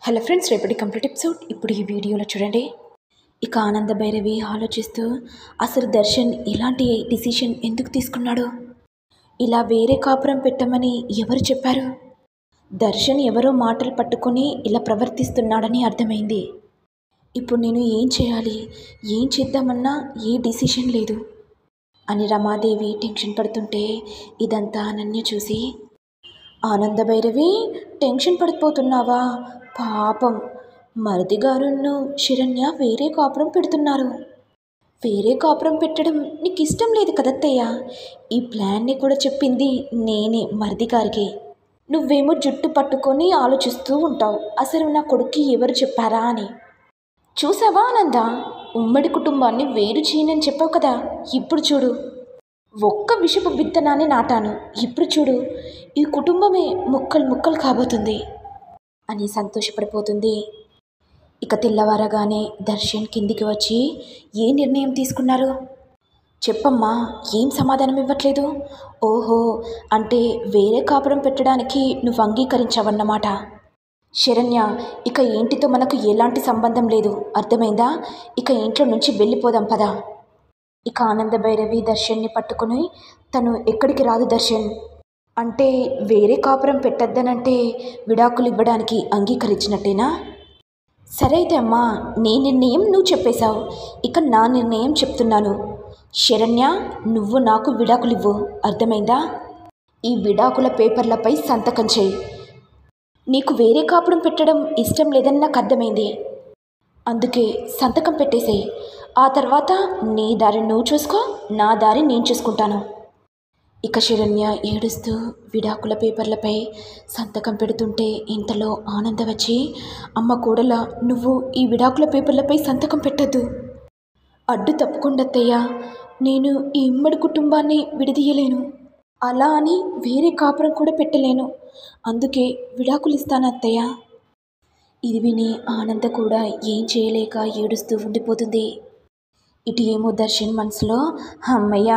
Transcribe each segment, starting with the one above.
Hello friends, రేపటి complete episode ఇప్పుడు ఈ వీడియోలో చూడండి. ఇక ఆనంద భైరవి ఆలోచిస్తూ అసలు దర్శన్ ఇలాంటి డిసిషన్ ఎందుకు తీసుకున్నాడు, ఇలా వేరే కాపురం పెట్టమని ఎవరు చెప్పారు, దర్శన్ ఎవరో మాటలు పట్టుకొని ఇలా ప్రవర్తిస్తున్నాడని అర్థమైంది. ఇప్పుడు నేను ఏం చేయాలి, ఏం చేద్దామన్నా ఏ డిసిషన్ లేదు అని రమాదేవి టెన్షన్ పడుతుంటే ఇదంతా అనన్య చూసి, ఆనంద భైరవి టెన్షన్ పడిపోతున్నావా, పాపం మరిది గారును శరణ్య వేరే కాపురం పెడుతున్నారు. వేరే కాపురం పెట్టడం నీకు ఇష్టం లేదు కదత్తయ్య. ఈ ప్లాన్ని కూడా చెప్పింది నేనే మరిది గారికి. నువ్వేమో జుట్టు పట్టుకొని ఆలోచిస్తూ ఉంటావు, అసలు నా కొడుక్కి ఎవరు చెప్పారా అని. చూసావా ఆనంద, ఉమ్మడి కుటుంబాన్ని వేరు చేయనని చెప్పావు కదా, ఇప్పుడు చూడు ఒక్క విషపు విత్తనాన్ని నాటాను, ఇప్పుడు చూడు ఈ కుటుంబమే ముక్కలు ముక్కలు కాబోతుంది అని సంతోషపడిపోతుంది. ఇక తెల్లవారగానే దర్శన్ కిందికి వచ్చి ఏ నిర్ణయం తీసుకున్నారు చెప్పమ్మా, ఏం సమాధానం ఇవ్వట్లేదు. ఓహో, అంటే వేరే కాపురం పెట్టడానికి నువ్వు అంగీకరించావన్నమాట. శరణ్య, ఇక ఏంటితో మనకు ఎలాంటి సంబంధం లేదు, అర్థమైందా? ఇక ఇంట్లో నుంచి వెళ్ళిపోదాం పదా. ఇక ఆనంద భైరవి దర్శన్ని పట్టుకుని, తను ఎక్కడికి రాదు దర్శన్, అంటే వేరే కాపురం పెట్టద్దనంటే విడాకులు ఇవ్వడానికి అంగీకరించినట్టేనా? సరే అయితే అమ్మా, నీ నిర్ణయం నువ్వు చెప్పేశావు, ఇక నా నిర్ణయం చెప్తున్నాను. శరణ్య, నువ్వు నాకు విడాకులు ఇవ్వు, అర్థమైందా? ఈ విడాకుల పేపర్లపై సంతకం చేయి. నీకు వేరే కాపురం పెట్టడం ఇష్టం లేదని నాకు అర్థమైంది, అందుకే సంతకం పెట్టేసేయి. ఆ తర్వాత నీ దారి నువ్వు చూసుకో, నా దారి నేను చూసుకుంటాను. ఇక శరణ్య ఏడుస్తూ విడాకుల పేపర్లపై సంతకం పెడుతుంటే ఇంతలో ఆనంద వచ్చి, అమ్మ కోడల, నువ్వు ఈ విడాకుల పేపర్లపై సంతకం పెట్టద్దు, అడ్డు తప్పుకుండత్తయ్యా, నేను ఈ ఉమ్మడి కుటుంబాన్ని విడదీయలేను, అలా అని వేరే కాపురం కూడా పెట్టలేను, అందుకే విడాకులు ఇస్తాను అత్తయ్య. ఇది విని ఆనంద కూడా ఏం చేయలేక ఏడుస్తూ ఉండిపోతుంది. ఇటు ఏమో దర్శన్ మనసులో, అమ్మయ్య,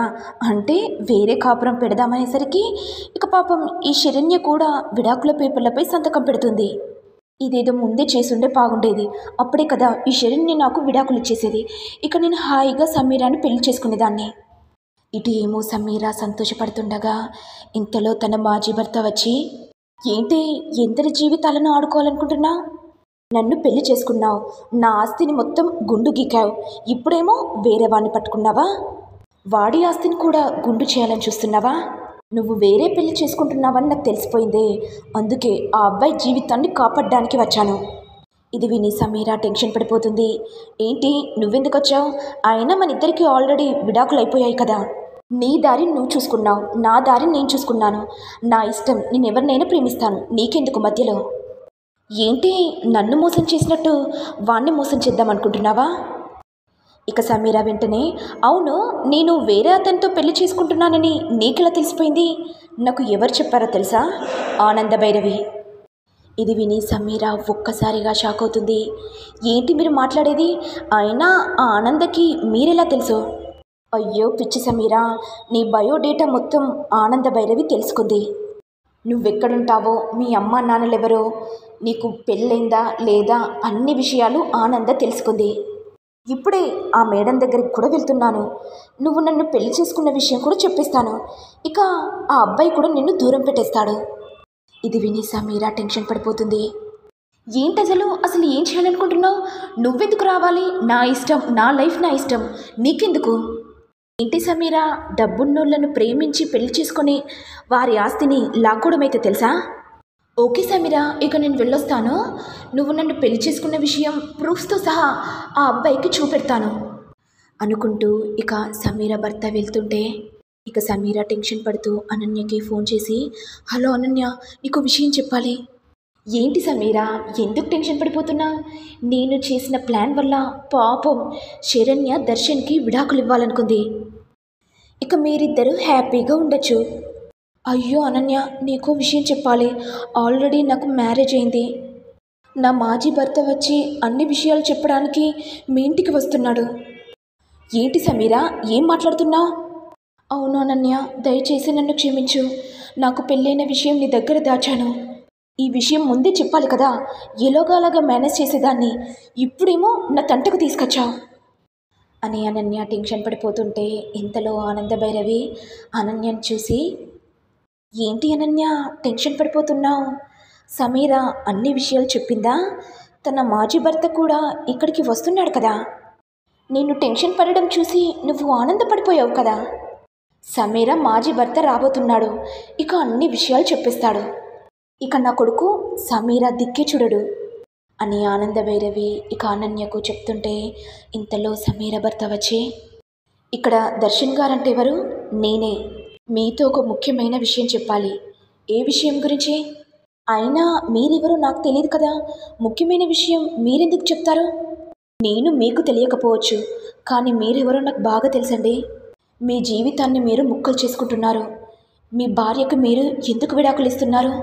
అంటే వేరే కాపురం పెడదామనేసరికి ఇక పాపం ఈ శరణ్య కూడా విడాకుల పేపర్లపై సంతకం పెడుతుంది. ఇదేదో ముందే చేసుండే బాగుండేది, అప్పుడే కదా ఈ శరణ్య నాకు విడాకులు ఇచ్చేసేది, ఇక నేను హాయిగా సమీరాని పెళ్లి చేసుకునేదాన్ని. ఇటు ఏమో సమీర సంతోషపడుతుండగా ఇంతలో తన మాజీ భర్త వచ్చి, ఏంటి ఎందరి జీవితాలను ఆడుకోవాలనుకుంటున్నా, నన్ను పెళ్లి చేసుకున్నావు, నా ఆస్తిని మొత్తం గుండు గీకావు, ఇప్పుడేమో వేరే వాడిని పట్టుకున్నావా, వాడి ఆస్తిని కూడా గుండు చేయాలని చూస్తున్నావా, నువ్వు వేరే పెళ్లి చేసుకుంటున్నావని నాకు తెలిసిపోయిందే, అందుకే ఆ అబ్బాయి జీవితాన్ని కాపాడడానికి వచ్చాను. ఇది విని సమీర టెన్షన్ పడిపోతుంది. ఏంటి నువ్వెందుకు వచ్చావు, అయినా మన ఇద్దరికి ఆల్రెడీ విడాకులు అయిపోయాయి కదా, నీ దారి నువ్వు చూసుకున్నావు, నా దారి నేను చూసుకున్నాను, నా ఇష్టం, నేను ఎవరినైనా ప్రేమిస్తాను, నీకెందుకు మధ్యలో. ఏంటి నన్ను మోసం చేసినట్టు వాణ్ణి మోసం చేద్దామనుకుంటున్నావా? ఇక సమీర వెంటనే, అవును, నేను వేరే అతనితో పెళ్లి చేసుకుంటున్నానని నీకెలా తెలిసిపోయింది, నాకు ఎవరు చెప్పారో తెలుసా, ఆనంద భైరవి. ఇది విని సమీర ఒక్కసారిగా షాక్ అవుతుంది. ఏంటి మీరు మాట్లాడేది, అయినా ఆ ఆనందకి మీరెలా తెలుసు? అయ్యో పిచ్చి సమీర, నీ బయోడేటా మొత్తం ఆనంద భైరవి తెలుసుకుంది. నువ్వెక్కడుంటావో, మీ అమ్మ నాన్నలెవరో, నీకు పెళ్ళైందా లేదా, అన్ని విషయాలు ఆనంద తెలుసుకుంది. ఇప్పుడే ఆ మేడం దగ్గరికి కూడా వెళ్తున్నాను, నువ్వు నన్ను పెళ్లి చేసుకున్న విషయం కూడా చెప్పేస్తాను, ఇక ఆ అబ్బాయి కూడా నిన్ను దూరం పెట్టేస్తాడు. ఇది విని సమీర టెన్షన్ పడిపోతుంది. అసలు ఏం చేయాలనుకుంటున్నావు, నువ్వెందుకు రావాలి, నా ఇష్టం, నా లైఫ్ నా ఇష్టం, నీకెందుకు. ఏంటి సమీర, డబ్బున్నోళ్లను ప్రేమించి పెళ్లి చేసుకొని వారి ఆస్తిని లాక్కోవడమైతే తెలుసా. ఓకే సమీర, ఇక నేను వెళ్ళొస్తాను, నువ్వు నన్ను పెళ్లి చేసుకున్న విషయం ప్రూఫ్స్తో సహా ఆ అబ్బాయికి చూపెడతాను అనుకుంటూ ఇక సమీర భర్త వెళ్తుంటే ఇక సమీర టెన్షన్ పడుతూ అనన్యకి ఫోన్ చేసి, హలో అనన్య, నీకు విషయం చెప్పాలి. ఏంటి సమీర, ఎందుకు టెన్షన్ పడిపోతున్నా, నేను చేసిన ప్లాన్ వల్ల పాపం శరణ్య దర్శన్కి విడాకులు ఇవ్వాలనుకుంది, ఇక మీరిద్దరూ హ్యాపీగా ఉండొచ్చు. అయ్యో అనన్య, నీకు విషయం చెప్పాలి, ఆల్రెడీ నాకు మ్యారేజ్ అయింది, నా మాజీ భర్త వచ్చి అన్ని విషయాలు చెప్పడానికి మీ ఇంటికి వస్తున్నాడు. ఏంటి సమీర, ఏం మాట్లాడుతున్నావు? అవును అనన్య, దయచేసి నన్ను క్షమించు, నాకు పెళ్ళైన విషయం నీ దగ్గర దాచాను. ఈ విషయం ముందే చెప్పాలి కదా, ఎలాగోలాగా మేనేజ్ చేసేదాన్ని, ఇప్పుడేమో నా తంటకు తీసుకొచ్చావు అని అనన్య టెన్షన్ పడిపోతుంటే ఇంతలో ఆనంద భైరవి అనన్యను చూసి, ఏంటి అనన్య టెన్షన్ పడిపోతున్నావు? సమీర అన్ని విషయాలు చెప్పిందా? తన మాజీ భర్త కూడా ఇక్కడికి వస్తున్నాడు కదా, నేను టెన్షన్ పడడం చూసి నువ్వు ఆనందపడిపోయావు కదా. సమీర మాజీ భర్త రాబోతున్నాడు, ఇక అన్ని విషయాలు చెప్పేస్తాడు, ఇక నా కొడుకు సమీర దిక్కే చూడడు అని ఆనంద భైరవి ఇక అనన్యకు చెప్తుంటే ఇంతలో సమీర భర్త వచ్చి, ఇక్కడ దర్శన్ గారంటే ఎవరు? నేనే. మీతో ఒక ముఖ్యమైన విషయం చెప్పాలి. ఏ విషయం గురించి? అయినా మీరెవరో నాకు తెలియదు కదా, ముఖ్యమైన విషయం మీరెందుకు చెప్తారు? నేను మీకు తెలియకపోవచ్చు, కానీ మీరెవరో నాకు బాగా తెలుసండి. మీ జీవితాన్ని మీరు ముక్కలు చేసుకుంటున్నారు. మీ భార్యకు మీరు ఎందుకు విడాకులు ఇస్తున్నారు?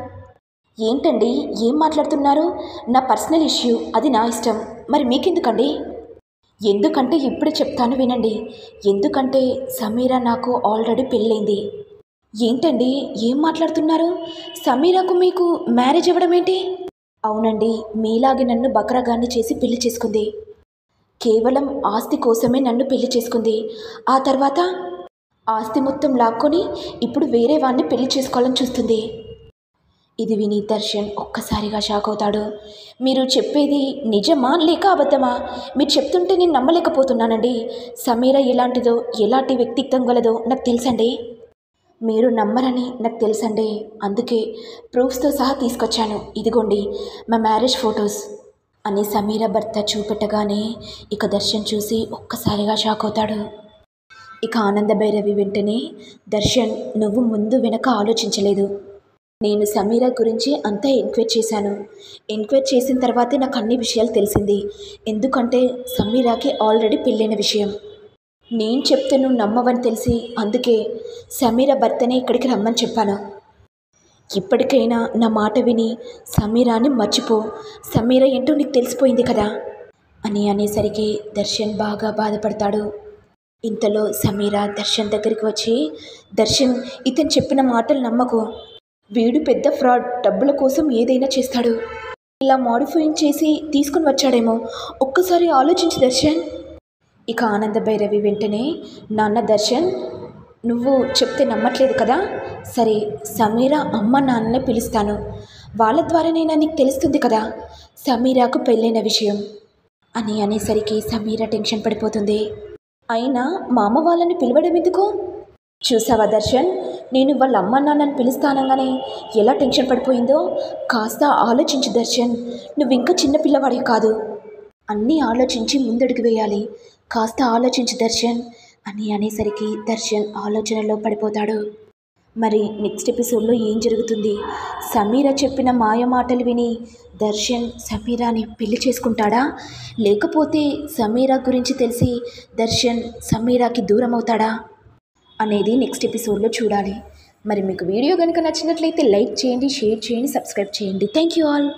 ఏంటండి ఏం మాట్లాడుతున్నారు? నా పర్సనల్ ఇష్యూ, అది నా ఇష్టం, మరి మీకెందుకండి? ఎందుకంటే ఇప్పుడే చెప్తాను వినండి. ఎందుకంటే సమీర నాకు ఆల్రెడీ పెళ్ళైంది. ఏంటండి ఏం మాట్లాడుతున్నారు? సమీరకు మీకు మ్యారేజ్ అవ్వడం ఏంటి? అవునండి, మీలాగే నన్ను బక్రాగాన్ని చేసి పెళ్లి చేసుకుంది. కేవలం ఆస్తి కోసమే నన్ను పెళ్లి చేసుకుంది. ఆ తర్వాత ఆస్తి మొత్తం లాక్కొని ఇప్పుడు వేరే వాడిని పెళ్లి చేసుకోవాలని చూస్తుంది. ఇది విని దర్శన్ ఒక్కసారిగా షాక్ అవుతాడు. మీరు చెప్పేది నిజమా లేక అబద్ధమా? మీరు చెప్తుంటే నేను నమ్మలేకపోతున్నానండి. సమీర ఎలాంటిదో, ఎలాంటి వ్యక్తిత్వం గలదో నాకు తెలుసండి. మీరు నమ్మరని నాకు తెలుసండి, అందుకే ప్రూఫ్స్తో సహా తీసుకొచ్చాను. ఇదిగోండి మా మ్యారేజ్ ఫొటోస్ అని సమీర భర్త చూపెట్టగానే ఇక దర్శన్ చూసి ఒక్కసారిగా షాక్ అవుతాడు. ఇక ఆనంద భైరవి వెంటనే, దర్శన్ నువ్వు ముందు వెనక ఆలోచించలేదు. నేను సమీర గురించి అంతా ఎంక్వైరీ చేశాను. ఎంక్వైరీ చేసిన తర్వాతే నాకు అన్ని విషయాలు తెలిసింది. ఎందుకంటే సమీరాకి ఆల్రెడీ పెళ్ళైన విషయం. నేను చెప్తే నువ్వు నమ్మవని తెలిసి అందుకే సమీర భర్తనే ఇక్కడికి రమ్మని చెప్పాను. ఇప్పటికైనా నా మాట విని సమీరాని మర్చిపో. సమీర ఏంటో నీకు తెలిసిపోయింది కదా అని అనేసరికి దర్శన్ బాగా బాధపడతాడు. ఇంతలో సమీర దర్శన్ దగ్గరికి వచ్చి, దర్శన్ ఇతను చెప్పిన మాటలు నమ్మకు. వీడు పెద్ద ఫ్రాడ్, డబ్బుల కోసం ఏదైనా చేస్తాడు. ఇలా మోడిఫైయింగ్ చేసి తీసుకుని వచ్చాడేమో, ఒక్కసారి ఆలోచించి దర్శన్. ఇక ఆనంద భైరవి వెంటనే, నాన్న దర్శన్ నువ్వు చెప్తే నమ్మట్లేదు కదా, సరే సమీర అమ్మ నాన్నని పిలుస్తాను, వాళ్ళ ద్వారానైనా నీకు తెలుస్తుంది కదా సమీరాకు పెళ్ళైన విషయం అని అనేసరికి సమీర టెన్షన్ పడిపోతుంది. అయినా మా అమ్మ వాళ్ళని పిలవడం ఎందుకు? చూసావా దర్శన్, నేను వాళ్ళ అమ్మ నాన్నని పిలుస్తానగానే ఎలా టెన్షన్ పడిపోయిందో. కాస్త ఆలోచించు దర్శన్, నువ్వు ఇంకా చిన్నపిల్లవాడివి కాదు. అన్నీ ఆలోచించి ముందడుగు వేయాలి. కాస్త ఆలోచించు దర్శన్ అని అనేసరికి దర్శన్ ఆలోచనలో పడిపోతాడు. మరి నెక్స్ట్ ఎపిసోడ్లో ఏం జరుగుతుంది? సమీర చెప్పిన మాయ మాటలు విని దర్శన్ సమీరాని పెళ్లి చేసుకుంటాడా, లేకపోతే సమీర గురించి తెలిసి దర్శన్ సమీరాకి దూరం అవుతాడా అనేది నెక్స్ట్ ఎపిసోడ్లో చూడాలి. మరి మీకు వీడియో కనుక నచ్చినట్లయితే లైక్ చేయండి, షేర్ చేయండి, సబ్స్క్రైబ్ చేయండి. Thank you all.